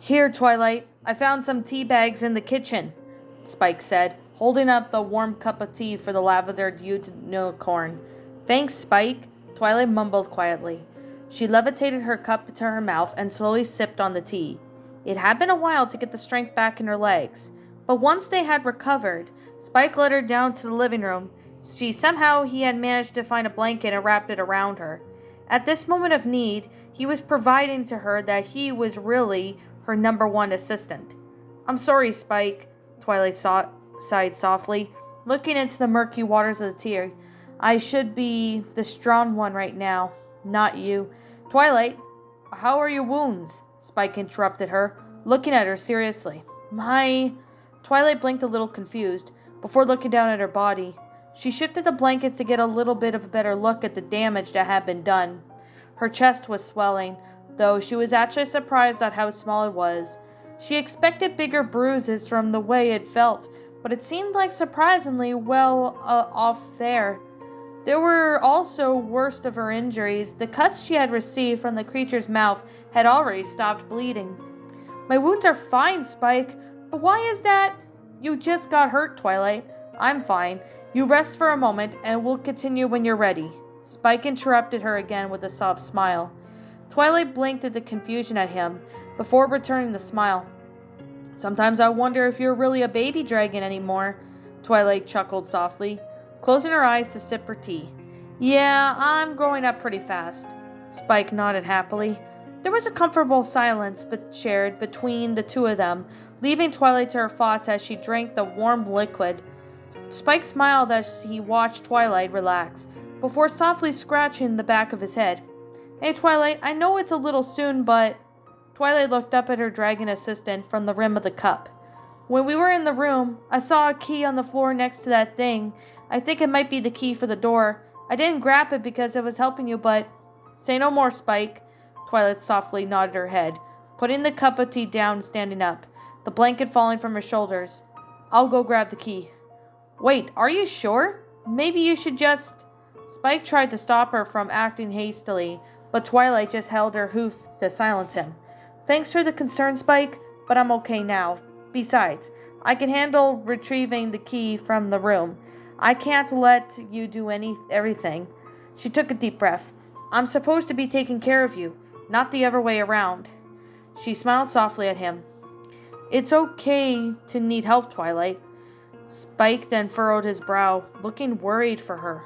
Here, Twilight, I found some tea bags in the kitchen, Spike said, holding up the warm cup of tea for the lavendered unicorn. Thanks, Spike, Twilight mumbled quietly. She levitated her cup to her mouth and slowly sipped on the tea. It had been a while to get the strength back in her legs, but once they had recovered, Spike led her down to the living room. Somehow he had managed to find a blanket and wrapped it around her. At this moment of need, he was providing to her that he was really her number one assistant. I'm sorry, Spike, Twilight sighed softly, looking into the murky waters of the tea. I should be the strong one right now, not you. Twilight, how are your wounds? Spike interrupted her, looking at her seriously. Twilight blinked a little confused, before looking down at her body. She shifted the blankets to get a little bit of a better look at the damage that had been done. Her chest was swelling, though she was actually surprised at how small it was. She expected bigger bruises from the way it felt, but it seemed like surprisingly well off there. There were also worst of her injuries. The cuts she had received from the creature's mouth had already stopped bleeding. My wounds are fine, Spike, but why is that? You just got hurt, Twilight. I'm fine. You rest for a moment, and we'll continue when you're ready. Spike interrupted her again with a soft smile. Twilight blinked at the confusion at him, before returning the smile. Sometimes I wonder if you're really a baby dragon anymore, Twilight chuckled softly, closing her eyes to sip her tea. Yeah, I'm growing up pretty fast. Spike nodded happily. There was a comfortable silence shared between the two of them, leaving Twilight to her thoughts as she drank the warm liquid. Spike smiled as he watched Twilight relax, before softly scratching the back of his head. Hey, Twilight, I know it's a little soon, but... Twilight looked up at her dragon assistant from the rim of the cup. When we were in the room, I saw a key on the floor next to that thing. I think it might be the key for the door. I didn't grab it because it was helping you, but... Say no more, Spike. Twilight softly nodded her head, putting the cup of tea down and standing up, the blanket falling from her shoulders. I'll go grab the key. Wait, are you sure? Maybe you should just... Spike tried to stop her from acting hastily, but Twilight just held her hoof to silence him. Thanks for the concern, Spike, but I'm okay now. Besides, I can handle retrieving the key from the room. I can't let you do everything. She took a deep breath. I'm supposed to be taking care of you, not the other way around. She smiled softly at him. It's okay to need help, Twilight. Spike then furrowed his brow, looking worried for her.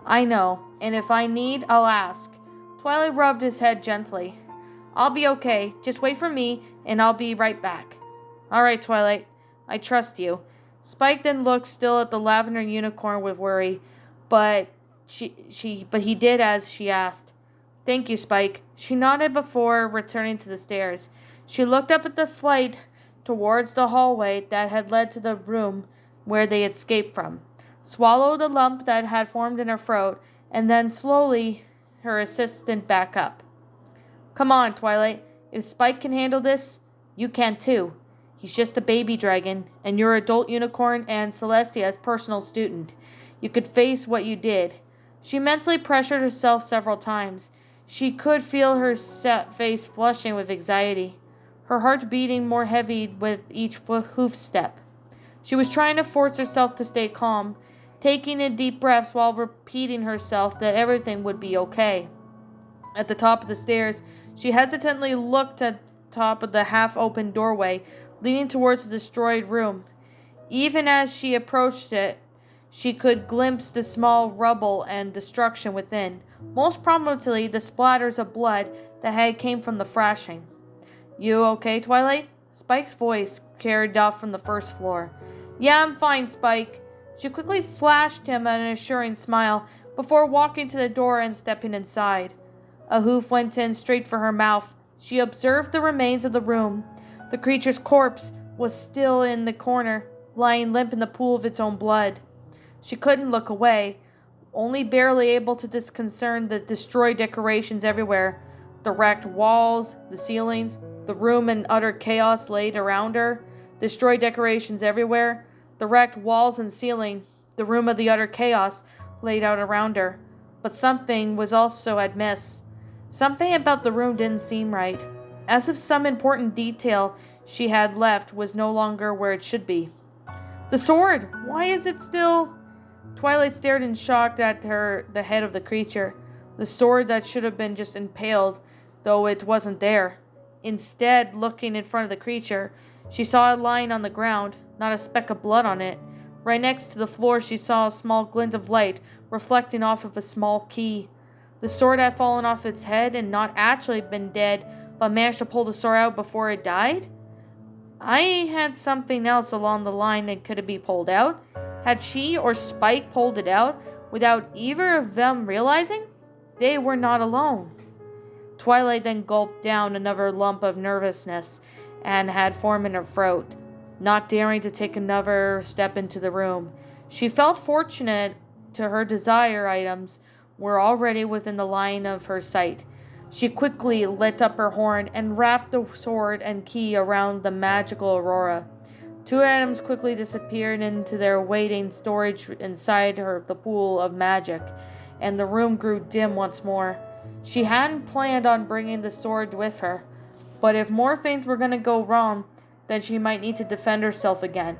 I know, and if I need, I'll ask. Twilight rubbed his head gently. I'll be okay. Just wait for me, and I'll be right back. All right, Twilight. I trust you. Spike then looked still at the lavender unicorn with worry, but he did as she asked. Thank you, Spike. She nodded before returning to the stairs. She looked up at the flight towards the hallway that had led to the room where they had escaped from, swallowed a lump that had formed in her throat, and then slowly her assistant back up. Come on, Twilight. If Spike can handle this, you can too. He's just a baby dragon, and you're adult unicorn and Celestia's personal student. You could face what you did. She mentally pressured herself several times. She could feel her face flushing with anxiety, her heart beating more heavy with each hoof step. She was trying to force herself to stay calm, taking in deep breaths while repeating herself that everything would be okay. At the top of the stairs, she hesitantly looked at the top of the half-open doorway leading towards the destroyed room. Even as she approached it, she could glimpse the small rubble and destruction within, most prominently the splatters of blood that had came from the thrashing. You okay, Twilight? Spike's voice carried off from the first floor. Yeah, I'm fine, Spike. She quickly flashed him an assuring smile before walking to the door and stepping inside. A hoof went in straight for her mouth. She observed the remains of the room. The creature's corpse was still in the corner, lying limp in the pool of its own blood. She couldn't look away, only barely able to discern the destroyed decorations everywhere. The wrecked walls, the ceilings, the room in utter chaos laid around her. Destroyed decorations everywhere. The wrecked walls and ceiling, the room of the utter chaos laid out around her. But something was also amiss. Something about the room didn't seem right. as if some important detail she had left was no longer where it should be. The sword! Why is it still... Twilight stared in shock at the head of the creature. The sword that should have been just impaled, though it wasn't there. Instead, looking in front of the creature, she saw it lying on the ground, not a speck of blood on it. Right next to the floor, she saw a small glint of light reflecting off of a small key. The sword had fallen off its head and not actually been dead, but managed to pull the sword out before it died? I had something else along the line that could be pulled out. Had she or Spike pulled it out without either of them realizing? They were not alone. Twilight then gulped down another lump of nervousness and had formed in her throat, not daring to take another step into the room. She felt fortunate to her desire items were already within the line of her sight. She quickly lit up her horn and wrapped the sword and key around the magical aurora. Two items quickly disappeared into their waiting storage inside the pool of magic, and the room grew dim once more. She hadn't planned on bringing the sword with her, but if more things were going to go wrong, then she might need to defend herself again.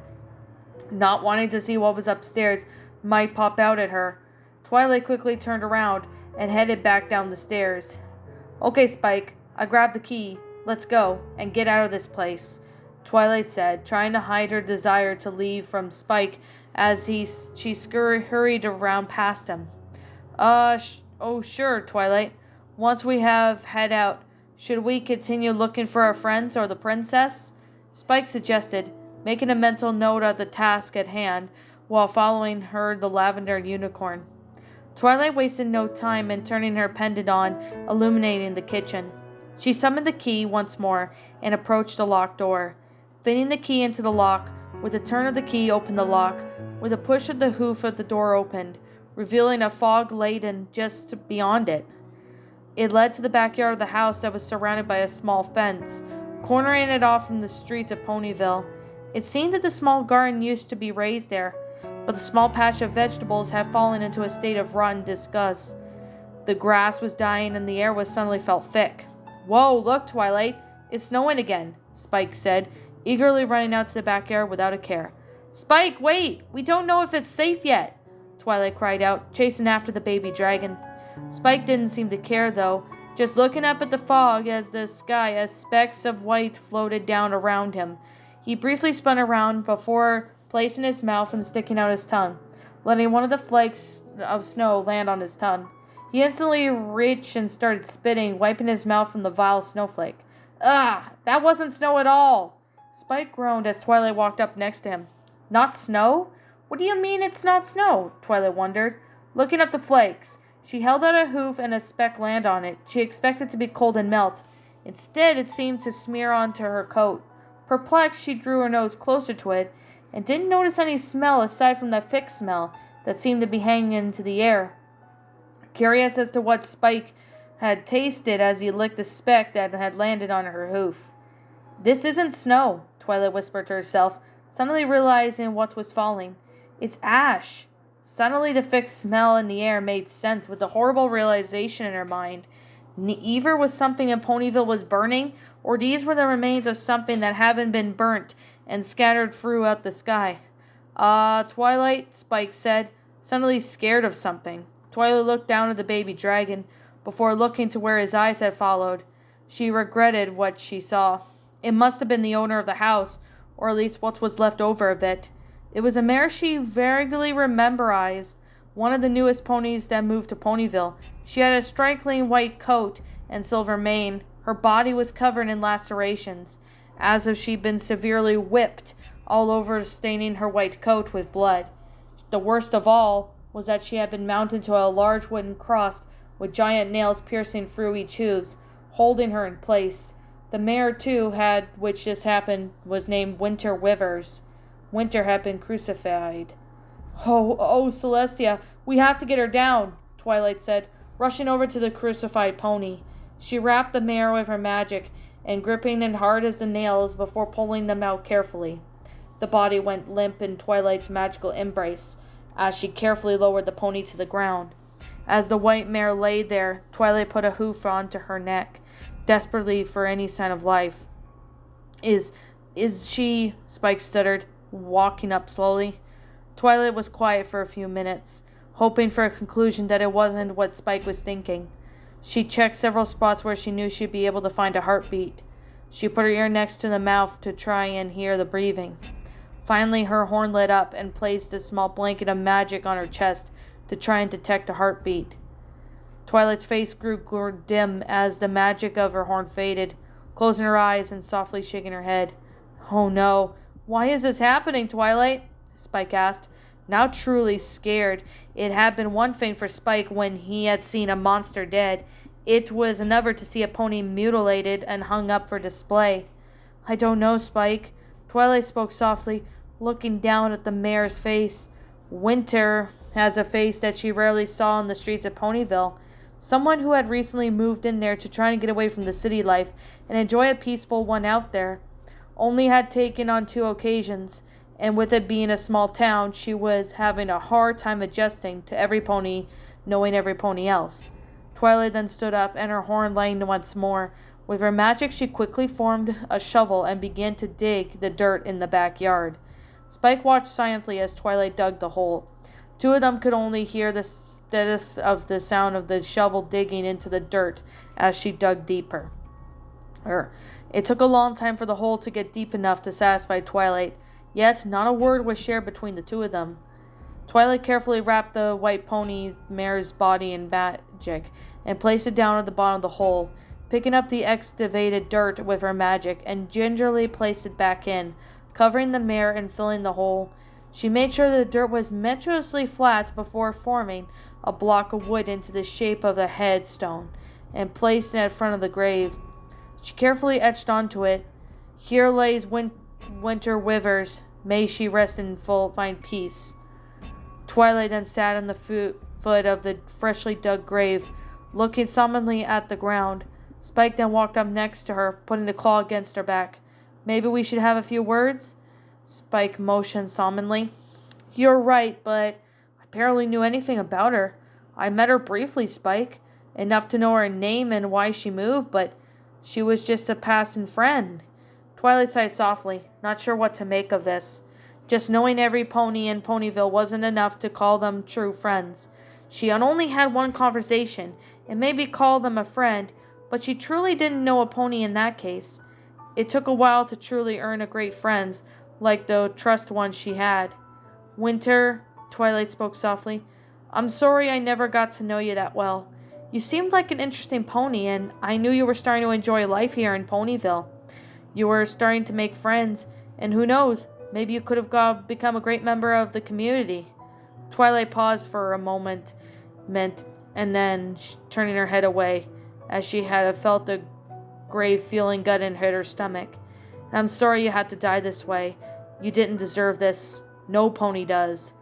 Not wanting to see what was upstairs might pop out at her, Twilight quickly turned around and headed back down the stairs. "Okay, Spike, I grabbed the key. Let's go and get out of this place," Twilight said, trying to hide her desire to leave from Spike as she hurried around past him. Oh sure, Twilight. Once we have head out, should we continue looking for our friends or the princess?" Spike suggested, making a mental note of the task at hand while following her the lavender unicorn. Twilight wasted no time in turning her pendant on, illuminating the kitchen. She summoned the key once more and approached the locked door. Fitting the key into the lock, with a turn of the key opened the lock. With a push of the hoof of the door opened, revealing a fog laden just beyond it. It led to the backyard of the house that was surrounded by a small fence, cornering it off from the streets of Ponyville. It seemed that the small garden used to be raised there, but the small patch of vegetables had fallen into a state of rotten disgust. The grass was dying and the air was suddenly felt thick. "Whoa, look, Twilight, it's snowing again," Spike said, eagerly running out to the backyard without a care. "Spike, wait! We don't know if it's safe yet!" Twilight cried out, chasing after the baby dragon. Spike didn't seem to care, though, just looking up at the fog as the sky as specks of white floated down around him. He briefly spun around before placing his mouth and sticking out his tongue, letting one of the flakes of snow land on his tongue. He instantly reached and started spitting, wiping his mouth from the vile snowflake. "Ugh, that wasn't snow at all!" Spike groaned as Twilight walked up next to him. "Not snow? What do you mean it's not snow?" Twilight wondered, looking up the flakes. She held out a hoof and a speck landed on it. She expected it to be cold and melt. Instead, it seemed to smear onto her coat. Perplexed, she drew her nose closer to it and didn't notice any smell aside from that thick smell that seemed to be hanging into the air. Curious as to what Spike had tasted as he licked the speck that had landed on her hoof. "This isn't snow," Twilight whispered to herself, suddenly realizing what was falling. "It's ash." Suddenly the thick smell in the air made sense with the horrible realization in her mind. Either was something in Ponyville was burning, or these were the remains of something that hadn't been burnt and scattered throughout the sky. Twilight," Spike said, suddenly scared of something. Twilight looked down at the baby dragon before looking to where his eyes had followed. She regretted what she saw. It must have been the owner of the house, or at least what was left over of it. It was a mare she vaguely rememberized, one of the newest ponies that moved to Ponyville. She had a striking white coat and silver mane. Her body was covered in lacerations, as if she'd been severely whipped all over, staining her white coat with blood. The worst of all was that she had been mounted to a large wooden cross with giant nails piercing through each hooves, holding her in place. The mare, too, which this happened, was named Winter Withers. Winter had been crucified. Oh, Celestia, we have to get her down," Twilight said, rushing over to the crucified pony. She wrapped the mare with her magic and gripping it hard as the nails before pulling them out carefully. The body went limp in Twilight's magical embrace as she carefully lowered the pony to the ground. As the white mare lay there, Twilight put a hoof onto her neck, desperately for any sign of life. Is is she? Spike stuttered, walking up slowly. Twilight was quiet for a few minutes, hoping for a conclusion that it wasn't what Spike was thinking. She checked several spots where she knew she'd be able to find a heartbeat. She put her ear next to the mouth to try and hear the breathing. Finally, her horn lit up and placed a small blanket of magic on her chest to try and detect a heartbeat. Twilight's face grew dim as the magic of her horn faded, closing her eyes and softly shaking her head. "Oh no, why is this happening, Twilight?" Spike asked. Now truly scared. It had been one thing for Spike when he had seen a monster dead. It was another to see a pony mutilated and hung up for display. "I don't know, Spike." Twilight spoke softly, looking down at the mare's face. Winter has a face that she rarely saw on the streets of Ponyville. Someone who had recently moved in there to try and get away from the city life and enjoy a peaceful one out there. Only had taken on 2 occasions, and with it being a small town, she was having a hard time adjusting to every pony knowing every pony else. Twilight then stood up, and her horn rang once more. With her magic, she quickly formed a shovel and began to dig the dirt in the backyard. Spike watched silently as Twilight dug the hole. Two of them could only hear the of the sound of the shovel digging into the dirt as she dug deeper. It took a long time for the hole to get deep enough to satisfy Twilight, yet not a word was shared between the two of them. Twilight carefully wrapped the white pony mare's body in magic and placed it down at the bottom of the hole, picking up the excavated dirt with her magic and gingerly placed it back in, covering the mare and filling the hole. She made sure the dirt was meticulously flat before forming a block of wood into the shape of a headstone and placed it in front of the grave. She carefully etched onto it, "Here lays Winter Withers. May she rest in fine peace." Twilight then sat on the foot of the freshly dug grave, looking solemnly at the ground. Spike then walked up next to her, putting a claw against her back. "Maybe we should have a few words?" Spike motioned solemnly. "You're right, but I barely knew anything about her. I met her briefly, Spike. Enough to know her name and why she moved, but she was just a passing friend." Twilight sighed softly, not sure what to make of this. Just knowing every pony in Ponyville wasn't enough to call them true friends. She had only had one conversation, and maybe called them a friend, but she truly didn't know a pony in that case. It took a while to truly earn a great friends, like the trust ones she had. "Winter," Twilight spoke softly, "I'm sorry I never got to know you that well. You seemed like an interesting pony, and I knew you were starting to enjoy life here in Ponyville. You were starting to make friends, and who knows, maybe you could have become a great member of the community." Twilight paused for a moment, and then turning her head away, as she had felt a grave feeling gut and hit her stomach. "I'm sorry you had to die this way. You didn't deserve this. No pony does."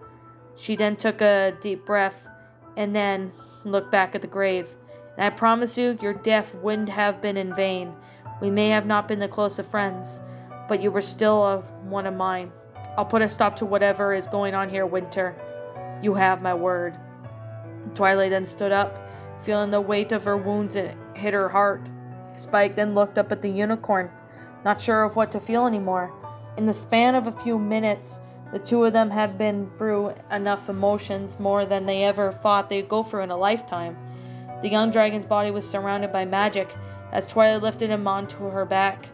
She then took a deep breath, and then looked back at the grave. "And I promise you, your death wouldn't have been in vain. We may have not been the closest friends, but you were still one of mine. I'll put a stop to whatever is going on here, Winter. You have my word." Twilight then stood up, feeling the weight of her wounds hit her heart. Spike then looked up at the unicorn, not sure of what to feel anymore. In the span of a few minutes, the two of them had been through enough emotions, more than they ever thought they'd go through in a lifetime. The young dragon's body was surrounded by magic, as Twilight lifted him onto her back.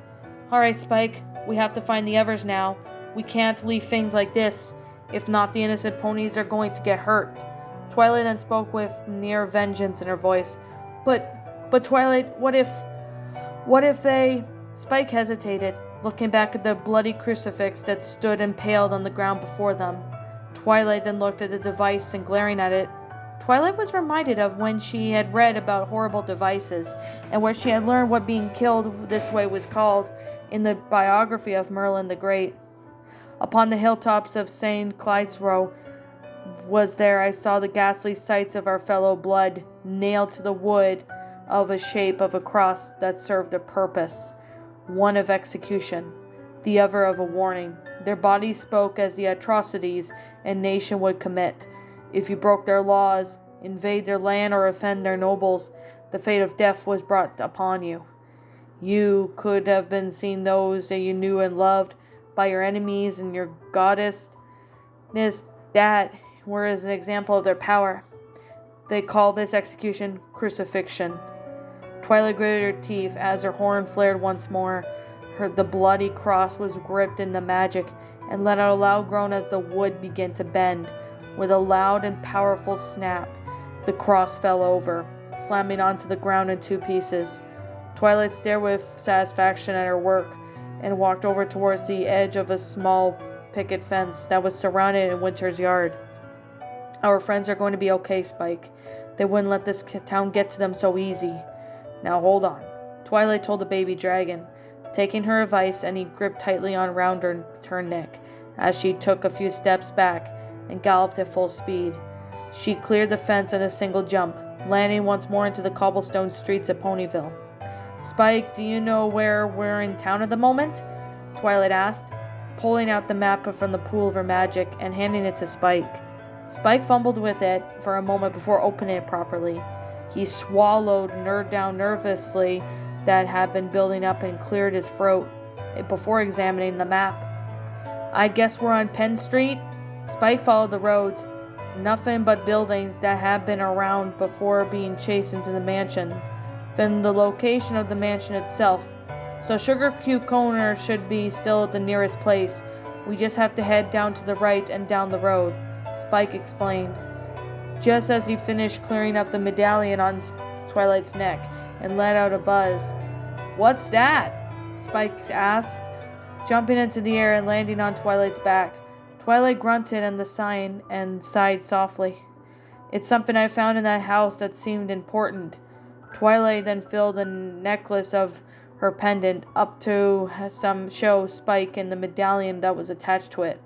"All right, Spike, we have to find the others now. We can't leave things like this. If not, the innocent ponies are going to get hurt." Twilight then spoke with near vengeance in her voice. But Twilight, what if they..." Spike hesitated, looking back at the bloody crucifix that stood impaled on the ground before them. Twilight then looked at the device, and glaring at it, Twilight was reminded of when she had read about horrible devices, and where she had learned what being killed this way was called in the biography of Merlin the Great. "Upon the hilltops of St. Clydesroe was there I saw the ghastly sights of our fellow blood, nailed to the wood of a shape of a cross that served a purpose, one of execution, the other of a warning. Their bodies spoke as the atrocities a nation would commit. If you broke their laws, invade their land, or offend their nobles, the fate of death was brought upon you. You could have been seen those that you knew and loved by your enemies and your goddess. That were as an example of their power. They call this execution crucifixion. Twilight gritted her teeth as her horn flared once more. The bloody cross was gripped in the magic and let out a loud groan as the wood began to bend. With a loud and powerful snap, the cross fell over, slamming onto the ground in two pieces. Twilight stared with satisfaction at her work and walked over towards the edge of a small picket fence that was surrounded in Winter's yard. Our friends are going to be okay, Spike. They wouldn't let this town get to them so easy. Now hold on, Twilight told the baby dragon, taking her advice, and he gripped tightly around her neck as she took a few steps back and galloped at full speed. She cleared the fence in a single jump, landing once more into the cobblestone streets of Ponyville. Spike, do you know where we're in town at the moment? Twilight asked, pulling out the map from the pool of her magic and handing it to Spike. Spike fumbled with it for a moment before opening it properly. He swallowed down nervously that had been building up and cleared his throat before examining the map. I guess we're on Penn Street? Spike followed the roads. Nothing but buildings that had been around before being chased into the mansion. Then the location of the mansion itself. So Sugar Cube Corner should be still the nearest place. We just have to head down to the right and down the road, Spike explained, just as he finished clearing up the medallion on Twilight's neck and let out a buzz. What's that? Spike asked, jumping into the air and landing on Twilight's back. Twilight grunted and the sign and sighed softly. It's something I found in that house that seemed important. Twilight then filled the necklace of her pendant up to show Spike and the medallion that was attached to it.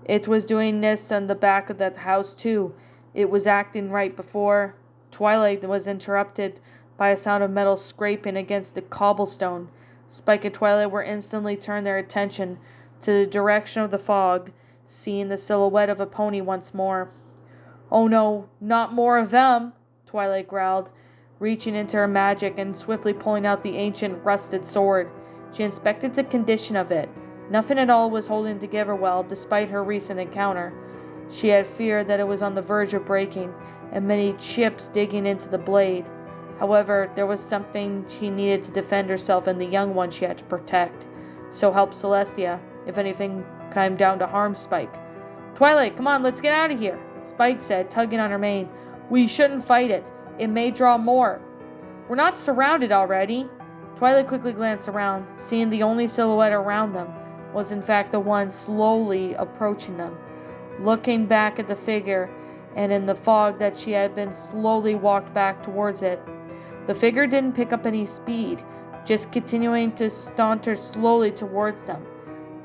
It was doing this on the back of that house too. It was acting right before Twilight was interrupted by a sound of metal scraping against the cobblestone. Spike and Twilight were instantly turned their attention to the direction of the fog, seeing the silhouette of a pony once more. Oh no, not more of them, Twilight growled, reaching into her magic and swiftly pulling out the ancient rusted sword. She inspected the condition of it. Nothing at all was holding together well, despite her recent encounter. She had feared that it was on the verge of breaking, and many chips digging into the blade. However, there was something she needed to defend herself and the young one she had to protect. So help Celestia, if anything came down to harm Spike. Twilight, come on, let's get out of here, Spike said, tugging on her mane. We shouldn't fight it. It may draw more. We're not surrounded already. Twilight quickly glanced around, seeing the only silhouette around them was in fact the one slowly approaching them. Looking back at the figure, and in the fog that she had been slowly walked back towards it. The figure didn't pick up any speed, just continuing to saunter slowly towards them,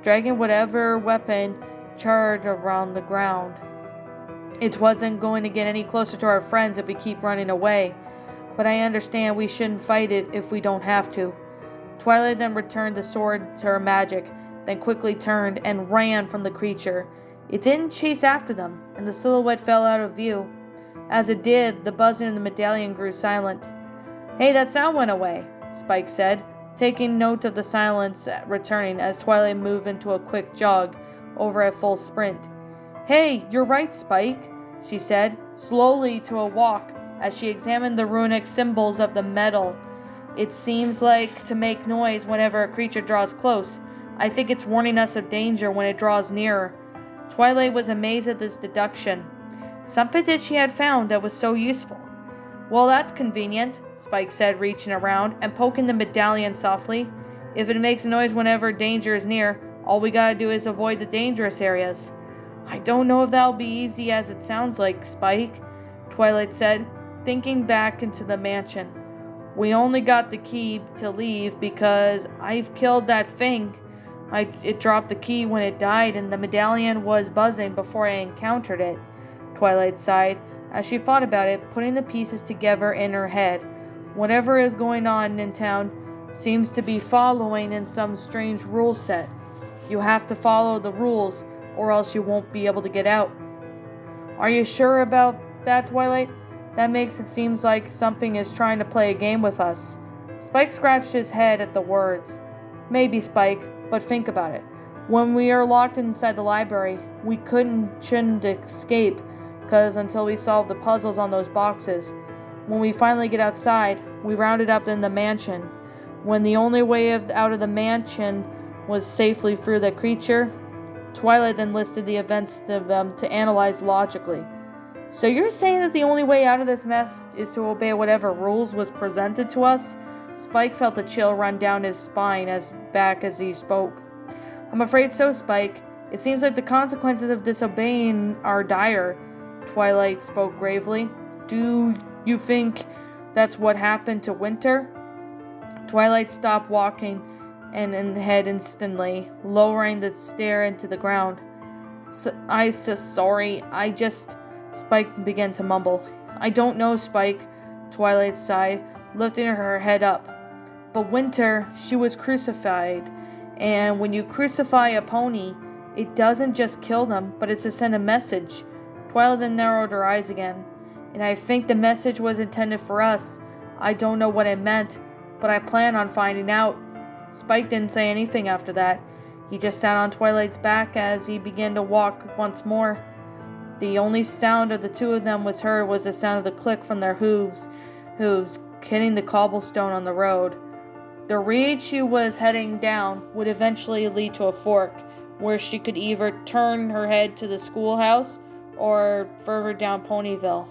dragging whatever weapon charred around the ground. It wasn't going to get any closer to our friends if we keep running away, but I understand we shouldn't fight it if we don't have to. Twilight then returned the sword to her magic, then quickly turned and ran from the creature. It didn't chase after them, and the silhouette fell out of view. As it did, the buzzing in the medallion grew silent. Hey, that sound went away, Spike said, taking note of the silence returning as Twilight moved into a quick jog over at full sprint. Hey, you're right, Spike, she said, slowly to a walk as she examined the runic symbols of the metal. It seems like to make noise whenever a creature draws close. I think it's warning us of danger when it draws nearer. Twilight was amazed at this deduction. Something that she had found that was so useful. Well, that's convenient, Spike said, reaching around and poking the medallion softly. If it makes a noise whenever danger is near, all we gotta do is avoid the dangerous areas. I don't know if that'll be easy as it sounds like, Spike, Twilight said, thinking back into the mansion. We only got the key to leave because I've killed that thing. It dropped the key when it died and the medallion was buzzing before I encountered it, Twilight sighed as she thought about it, putting the pieces together in her head. Whatever is going on in town seems to be following in some strange rule set. You have to follow the rules or else you won't be able to get out. Are you sure about that, Twilight? That makes it seem like something is trying to play a game with us. Spike scratched his head at the words. Maybe, Spike, but think about it. When we are locked inside the library, we shouldn't escape, because until we solve the puzzles on those boxes. When we finally get outside, we rounded up in the mansion. When the only way out of the mansion was safely through the creature, Twilight then listed the events to analyze logically. So you're saying that the only way out of this mess is to obey whatever rules was presented to us? Spike felt a chill run down his spine as he spoke. I'm afraid so, Spike. It seems like the consequences of disobeying are dire. Twilight spoke gravely. Do you think that's what happened to Winter? Twilight stopped walking and head instantly, lowering the stair into the ground. Sorry, Spike began to mumble. I don't know, Spike, Twilight sighed, lifting her head up. But Winter, she was crucified, and when you crucify a pony, it doesn't just kill them, but it's to send a message. Twilight then narrowed her eyes again. And I think the message was intended for us. I don't know what it meant, but I plan on finding out. Spike didn't say anything after that. He just sat on Twilight's back as he began to walk once more. The only sound of the two of them was heard was the sound of the click from their hooves hitting the cobblestone on the road. The reed she was heading down would eventually lead to a fork, where she could either turn her head to the schoolhouse or further down Ponyville.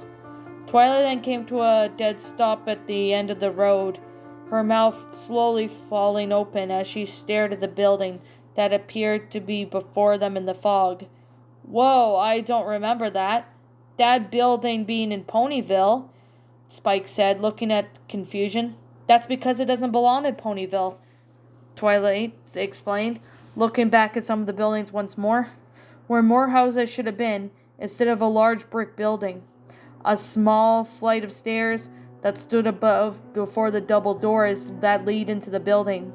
Twilight then came to a dead stop at the end of the road, her mouth slowly falling open as she stared at the building that appeared to be before them in the fog. Whoa, I don't remember that. That building being in Ponyville, Spike said, looking at confusion. That's because it doesn't belong in Ponyville, Twilight explained, looking back at some of the buildings once more. Where more houses should have been, instead of a large brick building. A small flight of stairs that stood before the double doors that lead into the building.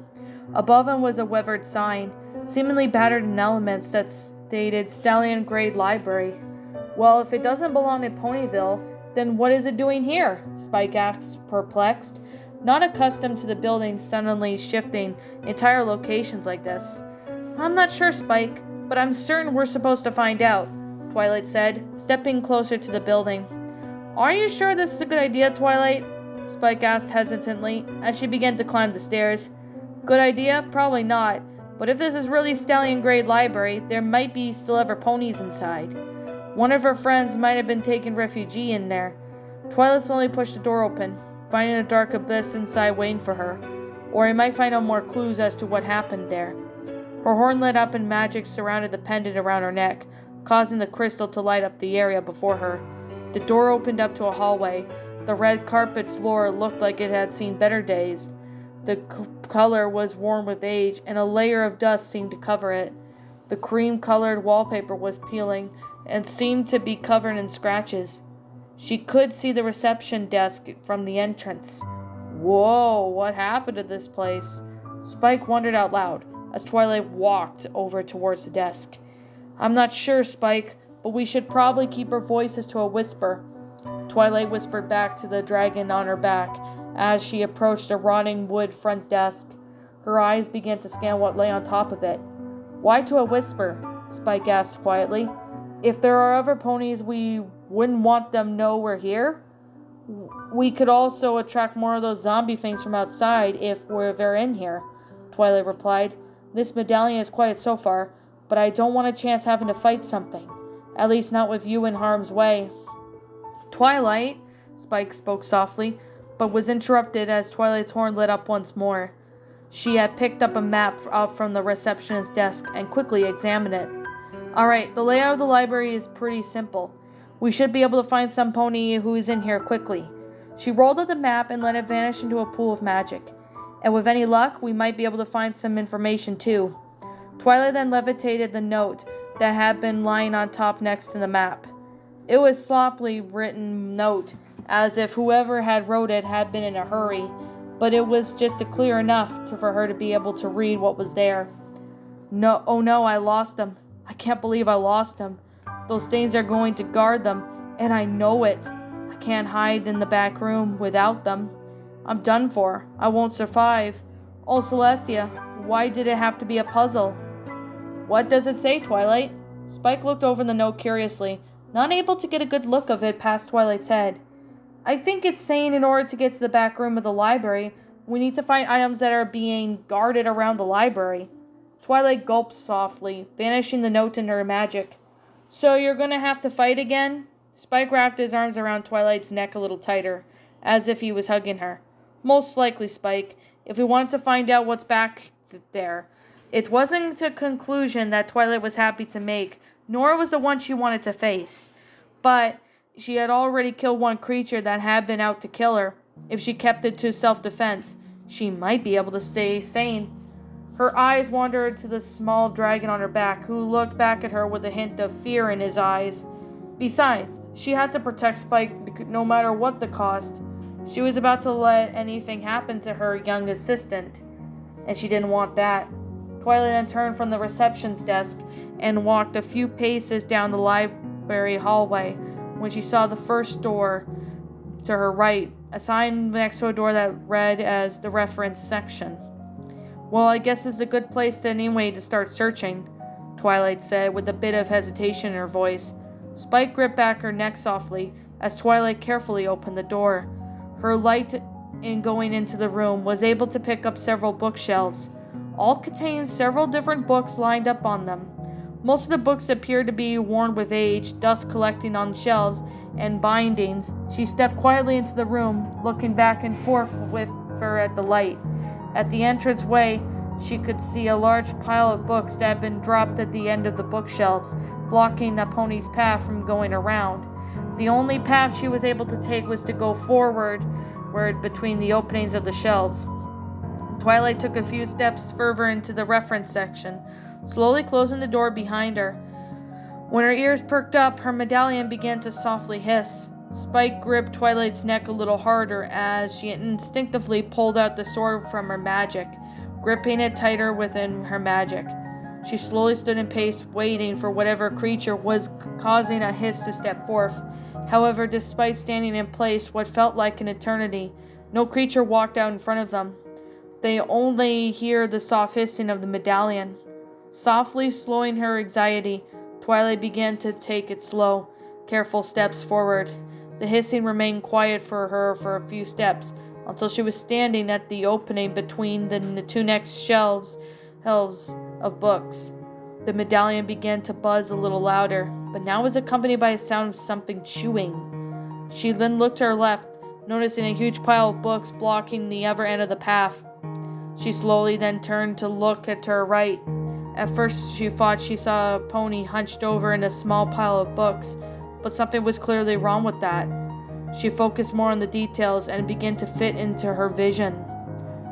Above him was a weathered sign, seemingly battered in elements, that stated Stallion Grade Library. Well, if it doesn't belong in Ponyville, then what is it doing here? Spike asked, perplexed, not accustomed to the building suddenly shifting entire locations like this. I'm not sure, Spike, but I'm certain we're supposed to find out, Twilight said, stepping closer to the building. Are you sure this is a good idea, Twilight? Spike asked hesitantly as she began to climb the stairs. Good idea? Probably not. But if this is really Stallion Grade Library, there might be still ever ponies inside. One of her friends might have been taking refuge in there. Twilight slowly pushed the door open, finding a dark abyss inside waiting for her. Or he might find out more clues as to what happened there. Her horn lit up and magic surrounded the pendant around her neck, causing the crystal to light up the area before her. The door opened up to a hallway. The red carpet floor looked like it had seen better days. The color was worn with age, and a layer of dust seemed to cover it. The cream-colored wallpaper was peeling and seemed to be covered in scratches. She could see the reception desk from the entrance. Whoa, what happened to this place? Spike wondered out loud as Twilight walked over towards the desk. I'm not sure, Spike, but we should probably keep our voices to a whisper, Twilight whispered back to the dragon on her back as she approached a rotting wood front desk. Her eyes began to scan what lay on top of it. Why to a whisper? Spike asked quietly. If there are other ponies, we wouldn't want them to know we're here. We could also attract more of those zombie things from outside if they're in here, Twilight replied. This medallion is quiet so far, but I don't want a chance having to fight something. At least not with you in harm's way. Twilight, Spike spoke softly, but was interrupted as Twilight's horn lit up once more. She had picked up a map out from the receptionist's desk and quickly examined it. Alright, the layout of the library is pretty simple. We should be able to find some pony who is in here quickly. She rolled up the map and let it vanish into a pool of magic. And with any luck, we might be able to find some information too. Twilight then levitated the note that had been lying on top next to the map. It was a sloppily written note, as if whoever had wrote it had been in a hurry, but it was just clear enough for her to be able to read what was there. No, oh no, I lost them. I can't believe I lost them. Those things are going to guard them, and I know it. I can't hide in the back room without them. I'm done for. I won't survive. Oh, Celestia, why did it have to be a puzzle? What does it say, Twilight? Spike looked over the note curiously, not able to get a good look of it past Twilight's head. I think it's saying in order to get to the back room of the library, we need to find items that are being guarded around the library. Twilight gulped softly, vanishing the note in her magic. So you're gonna have to fight again? Spike wrapped his arms around Twilight's neck a little tighter, as if he was hugging her. Most likely, Spike, if we wanted to find out what's back there. It wasn't a conclusion that Twilight was happy to make, nor was the one she wanted to face. But she had already killed one creature that had been out to kill her. If she kept it to self-defense, she might be able to stay sane. Her eyes wandered to the small dragon on her back, who looked back at her with a hint of fear in his eyes. Besides, she had to protect Spike no matter what the cost. She was about to let anything happen to her young assistant, and she didn't want that. Twilight then turned from the reception's desk and walked a few paces down the library hallway when she saw the first door to her right, a sign next to a door that read as the reference section. Well, I guess it's a good place anyway to start searching, Twilight said with a bit of hesitation in her voice. Spike gripped back her neck softly as Twilight carefully opened the door. Her light in going into the room was able to pick up several bookshelves, all containing several different books lined up on them. Most of the books appeared to be worn with age, dust collecting on shelves and bindings. She stepped quietly into the room, looking back and forth with her at the light. At the entranceway, she could see a large pile of books that had been dropped at the end of the bookshelves, blocking the pony's path from going around. The only path she was able to take was to go forward between the openings of the shelves. Twilight took a few steps further into the reference section, slowly closing the door behind her. When her ears perked up, her medallion began to softly hiss. Spike gripped Twilight's neck a little harder as she instinctively pulled out the sword from her magic, gripping it tighter within her magic. She slowly stood in pace, waiting for whatever creature was causing a hiss to step forth. However, despite standing in place what felt like an eternity, no creature walked out in front of them. They only hear the soft hissing of the medallion. Softly slowing her anxiety, Twilight began to take it slow, careful steps forward. The hissing remained quiet for her for a few steps, until she was standing at the opening between the two next shelves of books. The medallion began to buzz a little louder, but now was accompanied by a sound of something chewing. She then looked to her left, noticing a huge pile of books blocking the other end of the path. She slowly then turned to look at her right. At first she thought she saw a pony hunched over in a small pile of books, but something was clearly wrong with that. She focused more on the details and it began to fit into her vision.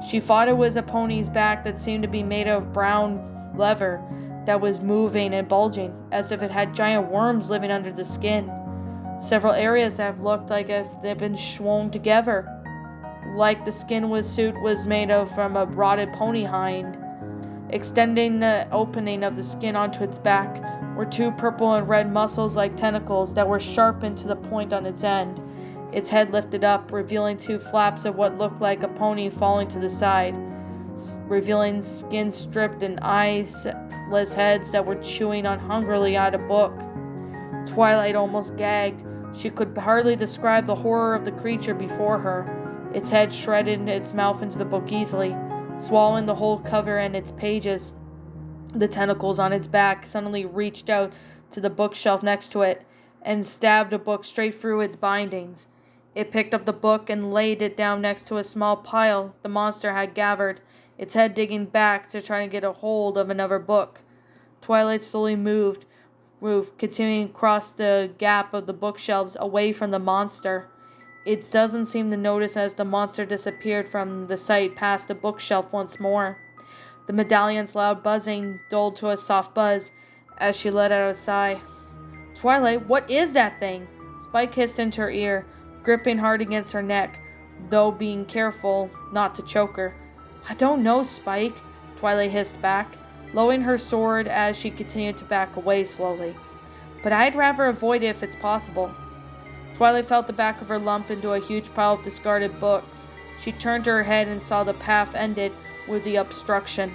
She thought it was a pony's back that seemed to be made of brown leather that was moving and bulging, as if it had giant worms living under the skin. Several areas have looked like if they've been sewn together, like the suit was made of from a rotted pony hind. Extending the opening of the skin onto its back were two purple and red muscles like tentacles that were sharpened to the point on its end. Its head lifted up, revealing two flaps of what looked like a pony falling to the side, revealing skin stripped and eyeless heads that were chewing on hungrily at a book. Twilight almost gagged. She could hardly describe the horror of the creature before her. Its head shredded its mouth into the book easily, swallowing the whole cover and its pages. The tentacles on its back suddenly reached out to the bookshelf next to it and stabbed a book straight through its bindings. It picked up the book and laid it down next to a small pile the monster had gathered, its head digging back to try to get a hold of another book. Twilight slowly moved, continuing across the gap of the bookshelves away from the monster. It doesn't seem to notice as the monster disappeared from the sight past the bookshelf once more. The medallion's loud buzzing dulled to a soft buzz as she let out a sigh. Twilight, what is that thing? Spike hissed into her ear, gripping hard against her neck, though being careful not to choke her. I don't know, Spike, Twilight hissed back, lowering her sword as she continued to back away slowly. But I'd rather avoid it if it's possible. Twilight felt the back of her lump into a huge pile of discarded books, She turned her head and saw the path ended with the obstruction.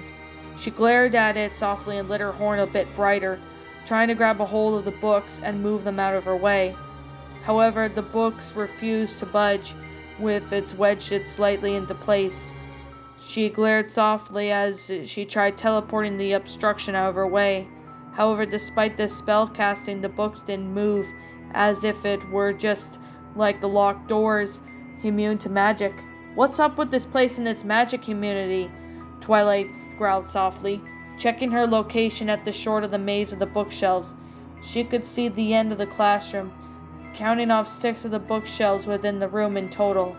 She glared at it softly and lit her horn a bit brighter, trying to grab a hold of the books and move them out of her way. However, the books refused to budge, with its wedged it slightly into place. She glared softly as she tried teleporting the obstruction out of her way. However, despite this spell casting, the books didn't move, as if it were just like the locked doors, immune to magic. "What's up with this place and its magic immunity?" Twilight growled softly, checking her location at the short of the maze of the bookshelves. She could see the end of the classroom, counting off 6 of the bookshelves within the room in total.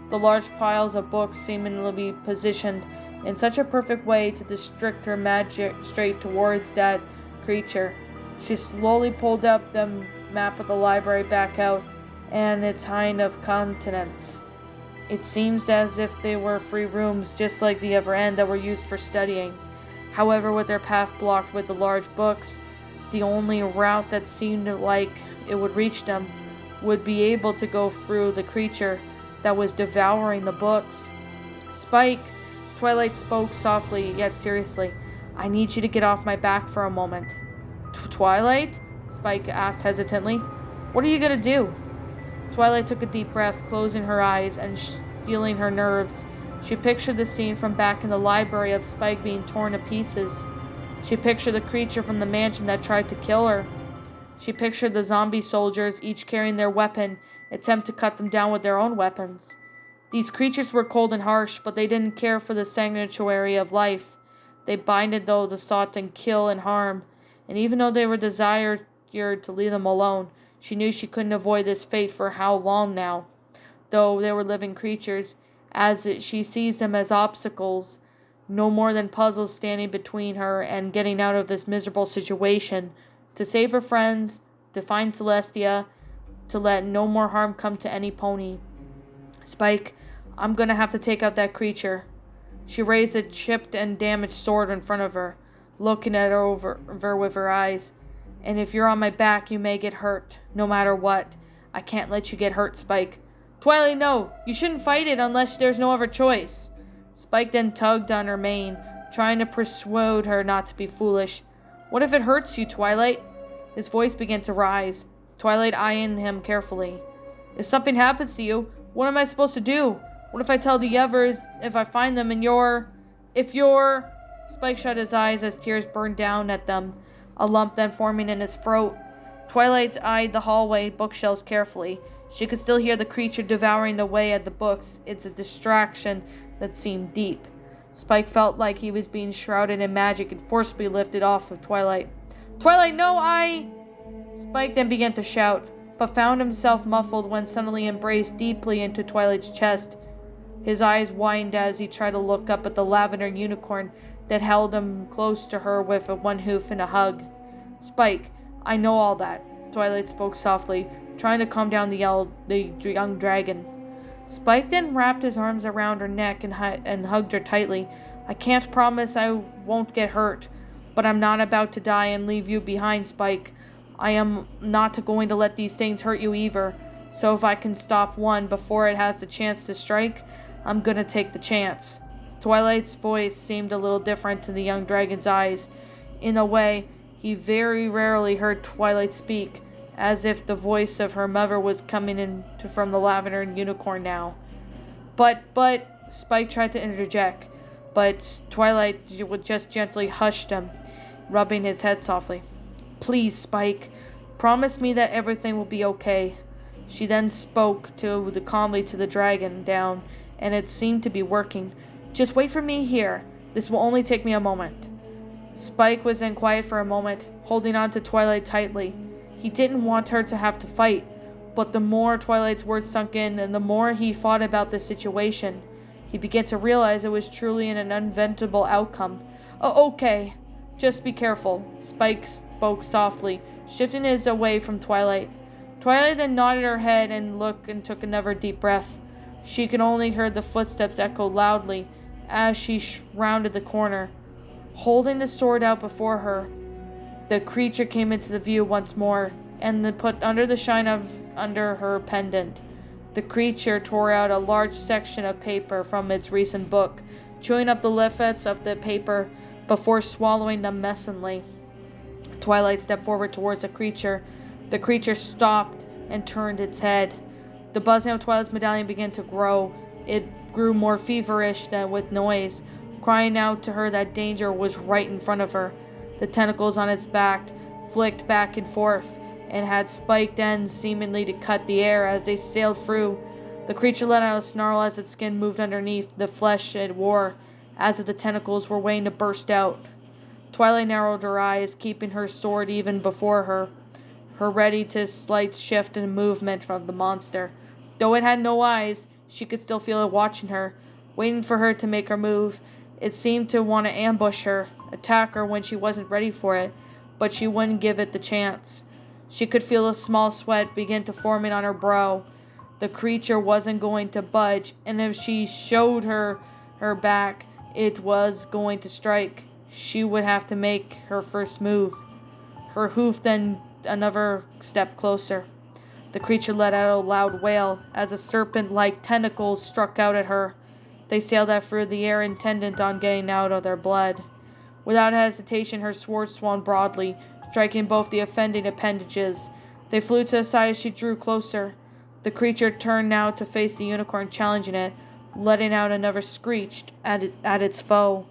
The large piles of books seemingly positioned in such a perfect way to distract her magic straight towards that creature. She slowly pulled up the map of the library back out and its hind of contents. It seems as if they were free rooms, just like the other end that were used for studying. However, with their path blocked with the large books, the only route that seemed like it would reach them would be able to go through the creature that was devouring the books. "Spike," Twilight spoke softly yet seriously, "I need you to get off my back for a moment." "Twilight?" Spike asked hesitantly. "What are you gonna do?" Twilight took a deep breath, closing her eyes and steeling her nerves. She pictured the scene from back in the library of Spike being torn to pieces. She pictured the creature from the mansion that tried to kill her. She pictured the zombie soldiers, each carrying their weapon, attempt to cut them down with their own weapons. These creatures were cold and harsh, but they didn't care for the sanctuary of life. They binded those that sought to kill and harm, and even though they were desired to leave them alone, she knew she couldn't avoid this fate for how long now. Though they were living creatures, she sees them as obstacles, no more than puzzles standing between her and getting out of this miserable situation, to save her friends, to find Celestia, to let no more harm come to any pony. "Spike, I'm gonna have to take out that creature." She raised a chipped and damaged sword in front of her, looking at her over with her eyes. "And if you're on my back, you may get hurt, no matter what. I can't let you get hurt, Spike." "Twilight, no! You shouldn't fight it unless there's no other choice." Spike then tugged on her mane, trying to persuade her not to be foolish. "What if it hurts you, Twilight?" His voice began to rise, Twilight eyeing him carefully. "If something happens to you, what am I supposed to do? What if I tell the others if I find them and if you're... Spike shut his eyes as tears burned down at them, a lump then forming in his throat. Twilight eyed the hallway bookshelves carefully. She could still hear the creature devouring away at the books. It's a distraction that seemed deep. Spike felt like he was being shrouded in magic and forcibly lifted off of Twilight. "Twilight, no, Spike then began to shout, but found himself muffled when suddenly embraced deeply into Twilight's chest. His eyes widened as he tried to look up at the lavender unicorn that held him close to her with a one hoof and a hug. "Spike, I know all that," Twilight spoke softly, trying to calm down the young dragon. Spike then wrapped his arms around her neck and hugged her tightly. "I can't promise I won't get hurt, but I'm not about to die and leave you behind, Spike. I am not going to let these things hurt you either, so if I can stop one before it has the chance to strike, I'm gonna take the chance." Twilight's voice seemed a little different to the young dragon's eyes. In a way, he very rarely heard Twilight speak, as if the voice of her mother was coming in from the lavender unicorn now. But, Spike tried to interject, but Twilight just gently hushed him, rubbing his head softly. "Please, Spike, promise me that everything will be okay." She then spoke calmly to the dragon down, and it seemed to be working. "Just wait for me here. This will only take me a moment." Spike was then quiet for a moment, holding on to Twilight tightly. He didn't want her to have to fight, but the more Twilight's words sunk in, and the more he thought about the situation, he began to realize it was truly an uneventful outcome. Okay. Just be careful," Spike spoke softly, shifting his away from Twilight. Twilight then nodded her head and took another deep breath. She could only hear the footsteps echo loudly as she rounded the corner. Holding the sword out before her, the creature came into the view once more, and then put under the shine of under her pendant. The creature tore out a large section of paper from its recent book, chewing up the leaflets of the paper before swallowing them messily. Twilight stepped forward towards the creature. The creature stopped and turned its head. The buzzing of Twilight's medallion began to grow. It grew more feverish than with noise, crying out to her that danger was right in front of her. The tentacles on its back flicked back and forth, and had spiked ends seemingly to cut the air as they sailed through. The creature let out a snarl as its skin moved underneath the flesh it wore, as if the tentacles were waiting to burst out. Twilight narrowed her eyes, keeping her sword even before her ready to slight shift in movement of the monster. Though it had no eyes, she could still feel it watching her, waiting for her to make her move. It seemed to want to ambush her, attack her when she wasn't ready for it, but she wouldn't give it the chance. She could feel a small sweat begin to form on her brow. The creature wasn't going to budge, and if she showed her back, it was going to strike. She would have to make her first move. Her hoof then another step closer. The creature let out a loud wail as a serpent-like tentacles struck out at her. They sailed out through the air, intent on getting out of their blood. Without hesitation, her sword swung broadly, striking both the offending appendages. They flew to the side as she drew closer. The creature turned now to face the unicorn, challenging it, letting out another screech at its foe.